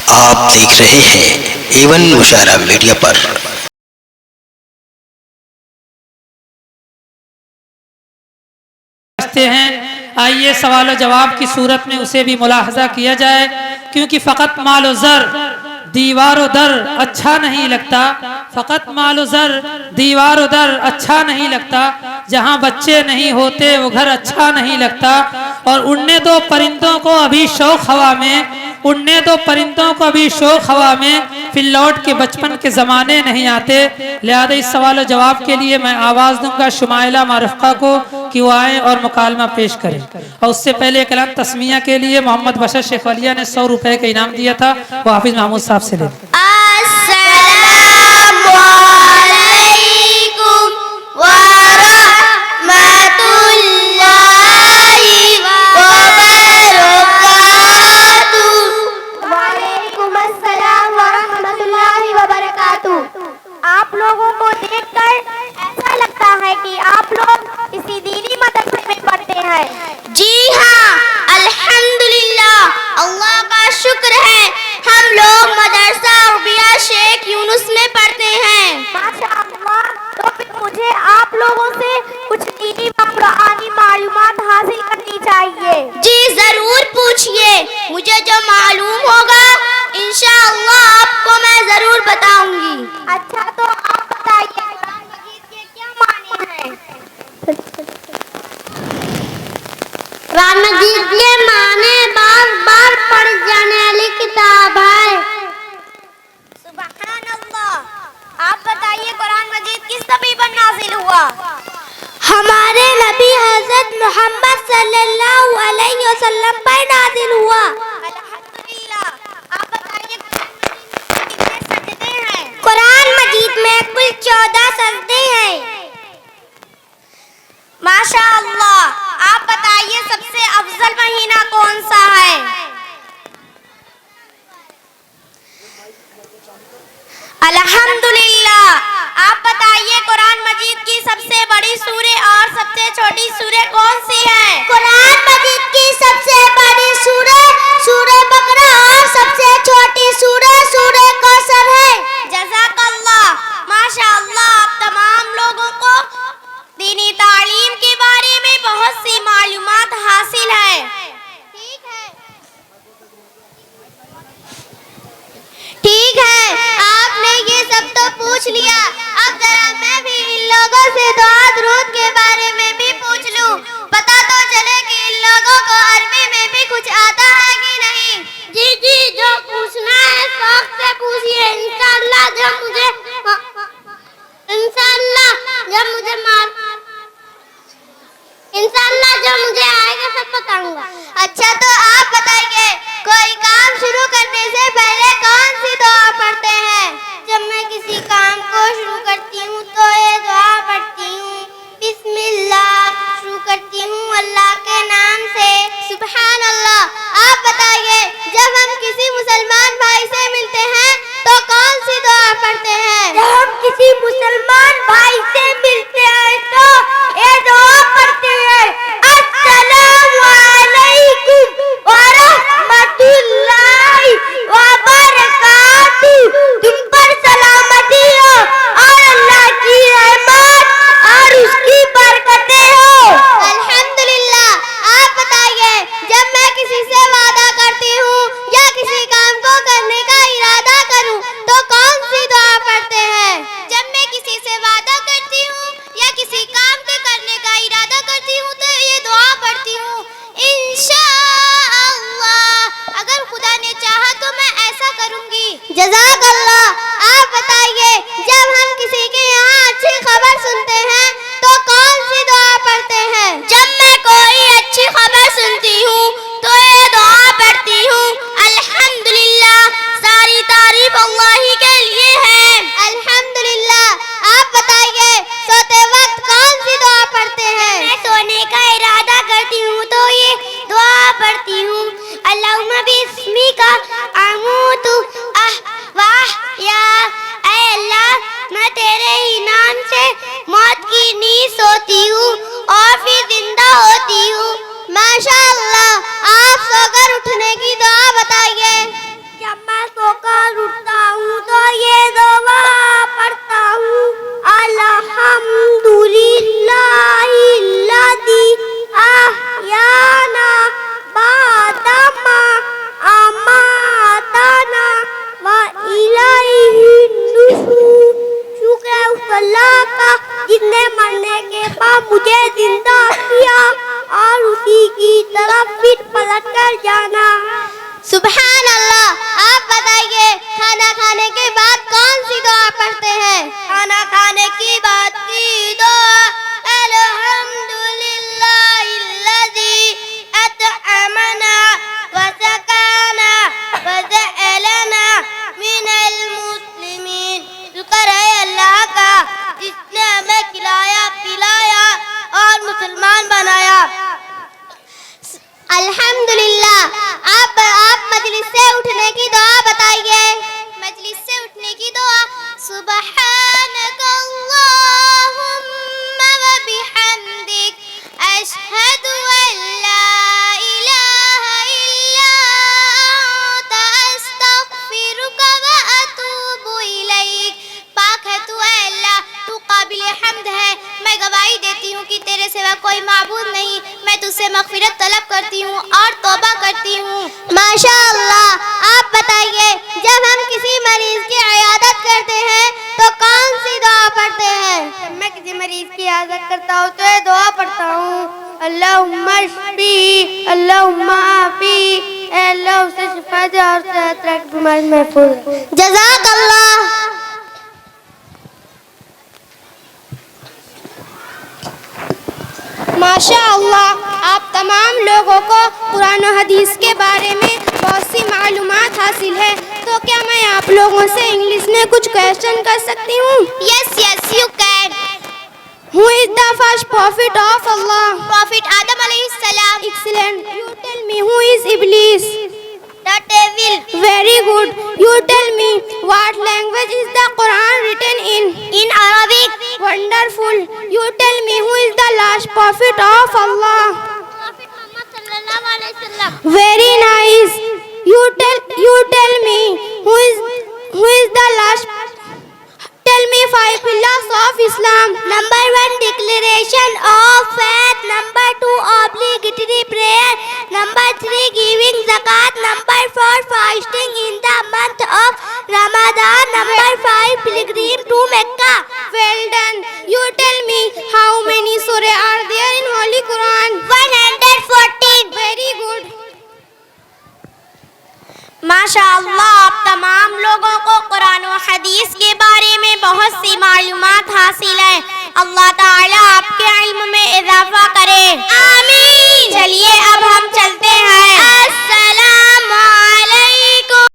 آپ دیکھ رہے ہیں ایون مشاعرہ میڈیا پر۔ آئیے سوال و جواب کی صورت میں اسے بھی ملاحظہ کیا جائے، کیونکہ فقط مال و زر دیوار و در اچھا نہیں لگتا، فقط مال و زر دیوار و در اچھا نہیں لگتا، جہاں بچے نہیں ہوتے وہ گھر اچھا نہیں لگتا، اور اڑنے دو پرندوں کو ابھی شوق ہوا میں، اڑنے دو پرندوں کو ابھی شوق ہوا میں، پھر لوٹ کے بچپن کے زمانے نہیں آتے۔ لہذا اس سوال و جواب کے لیے میں آواز دوں گا شمائلہ معرفقہ کو کہ وہ آئیں اور مکالمہ پیش کریں، اور اس سے پہلے کلام تسمیہ کے لیے محمد بشر شیخ ولیہ نے 100 روپے کا انعام دیا تھا، وہ حافظ محمود صاحب سے لیں۔ السلام علیکم ورحمۃ اللہ وبرکاتہ۔ وعلیکم السلام ورحمۃ اللہ وبرکاتہ۔ آپ لوگوں کو دیکھ کر ایسا لگتا ہے کہ آپ لوگ کسی دینی مدرسے میں پڑھتے ہیں۔ جی ہاں، الحمدللہ، اللہ کا شکر ہے، ہم لوگ مدرسہ عربیہ شیخ یونس میں پڑھتے ہیں۔ ماشاء اللہ، تو پھر مجھے آپ لوگوں سے کچھ دینی و قرآنی معلومات حاصل کرنی چاہیے۔ جی ضرور پوچھئے، مجھے جو معلوم ہوگا انشاءاللہ آپ کو میں ضرور بتاؤں گی۔ اچھا، تو آپ بتائیے قرآن مجید کے کیا معنی ہیں؟ قرآن مجید کے معنی بار بار پڑھ جانے والی کتاب ہے۔ سبحان اللہ، آپ بتائیے قرآن مجید کس نبی پر نازل ہوا؟ ہمارے نبی حضرت محمد صلی اللہ علیہ وسلم پر نازل ہوا۔ الحمدللہ، آپ بتائیے قرآن مجید میں کتنے سجدے ہیں؟ قرآن مجید میں کل 14 سجدے ہیں۔ ماشاء اللہ، آپ بتائیے سب سے افضل مہینہ کون سا ہے؟ الحمدللہ، آپ بتائیے قرآن مجید کی سب سے بڑی سورہ اور سب سے چھوٹی سورہ کون سی ہے؟ قرآن مجید کی سب سے بڑی سورہ سورہ بقرہ اور سب سے چھوٹی سورہ سورہ کوثر ہے۔ جزاک اللہ، ماشاء اللہ، آپ تمام لوگوں کو دینی تعلیم کے بارے میں بہت سی معلومات حاصل ہے۔ ٹھیک ہے، آپ نے یہ سب تو پوچھ لیا، اب ذرا میں بھی ان لوگوں سے دعا درود کے بارے میں بھی پوچھ لوں، پتہ تو چلے کہ ان لوگوں کو عربی میں بھی کچھ آتا ہے کہ نہیں۔ جی جی، جو پوچھنا ہے شوق سے پوچھئے، انشاءاللہ جب مجھے آئے گا سب بتاؤں گا۔ اچھا، تو آپ بتائیے کوئی کام شروع کرنے سے پہلے کون سی دعا پڑھتے ہیں؟ جب میں کسی کام کو شروع کرتی ہوں تو یہ دعا پڑھتی ہوں، بسم اللہ، شروع کرتی ہوں اللہ کے نام سے، سبحان اللہ۔ آپ بتائیے جب ہم کسی مسلمان بھائی سے ملتے ہیں تو کون سی دعا پڑھتے ہیں؟ جب ہم کسی مسلمان بھائی سے ملتے ہیں تو یہ دعا پڑھتے ہیں، السلام علیکم ورحمۃ اللہ وبرکاتہ، تم پر سلامتی ہو اور اللہ کی رحمت اور اس کی برکتیں ہو۔ الحمدللہ، آپ بتائیے جب میں کسی سے وعدہ کرتی ہوں یا کسی کام کو کرنے کا ارادہ کروں تو کون سی دعا پڑھتے ہیں؟ جب میں کسی سے وعدہ کرتی ہوں یا کسی کام کے کرنے کا ارادہ کرتی ہوں تو یہ دعا پڑھتی ہوں، انشاءاللہ اگر خدا نے چاہا تو میں ایسا کروں گی۔ جزاک اللہ، آپ بتائیے جب ہم کسی کے یہاں اچھی خبر سنتے ہیں تو کون سی دعا پڑھتے ہیں؟ جب میں کوئی اچھی خبر سنتی ہوں تو یہ دعا پڑھتی ہوں، الحمدللہ، ساری تعریف اللہ ہی کے لیے ہے۔ الحمدللہ، آپ بتائیے سوتے وقت کون سی دعا پڑھتے ہیں؟ میں سونے کا ارادہ کرتی ہوں تو یہ دعا پڑھتی ہوں، اللہم بسمک اموت واحیا، اے اللہ میں تیرے ہی نام سے موت کی نیند سوتی ہوں اور پھر زندہ ہوتی ہوں۔ ماشاءاللہ، آپ سو کر اٹھنے کی دعا بتائیے۔ جس نے مرنے کے بعد مجھے زندہ کیا اور اسی کی طرف پھر پلٹ کر جانا. سبحان اللہ. آپ بتائیے کھانا کھانے کے بعد کون سی دعا پڑھتے ہیں؟ کھانا کھانے کی بات کی دعا الحمدللہ الذی اطعمنا وسقانا وجعلنا من المسلمین. شکر ہے اللہ کا جس نے ہمیں کھلایا پلایا اور مسلمان بنایا. الحمدللہ. آپ مجلس سے اٹھنے کی دعا بتائیے. مجلس سے اٹھنے کی دعا سبحانک اللہم وبحمدک اشہد ان لا الہ الا انت استغفرک واتوب الیک. پاک ہے تو اے اللہ, تو قابل حمد ہے. میں گواہی دیتی ہوں کہ تیرے سوا کوئی معبود نہیں. میں تجھ سے مغفرت طلب کرتی ہوں اور توبہ کرتی ہوں. ماشاء اللہ. آپ بتائیے جب ہم کسی مریض کی عیادت کرتے ہیں تو کون سی دعا پڑھتے ہیں؟ جب میں کسی مریض کی عیادت کرتا ہوں تو یہ دعا پڑھتا ہوں اللہم اشفی اللہم عافی. اے اللہ اسے شفا دے اور صحت رکھ, بیماری محفوظ. جزاک اللہ. ماشاء اللہ, آپ تمام لوگوں کو قرآن و حدیث کے بارے میں بہت سی معلومات حاصل ہے, تو کیا میں آپ لوگوں سے انگلش میں کچھ کویسچن کر سکتی ہوں؟ Yes, yes, you can. Who is the first prophet of Allah? Prophet Adam alayhi salam. Excellent. You tell me who is Iblis? The devil. Very good. You tell me what language is the Quran written in? In Arabic. Wonderful. You tell me who is the last prophet of Allah? Prophet Muhammad sallallahu alayhi wasallam. Very nice. You tell me who is the last. Tell me 5 pillars of Islam. Number 1, declaration of faith. Number 2, obligatory prayer. Number 3, giving zakat. Number 4, fasting in the month of Ramadan. Number 5, pilgrim to Mecca. Well done. You tell me how many surah are there in Holy Quran? 114. Very good. ماشاء اللہ, آپ تمام لوگوں کو قرآن و حدیث کے بارے میں بہت سی معلومات حاصل ہیں. اللہ تعالیٰ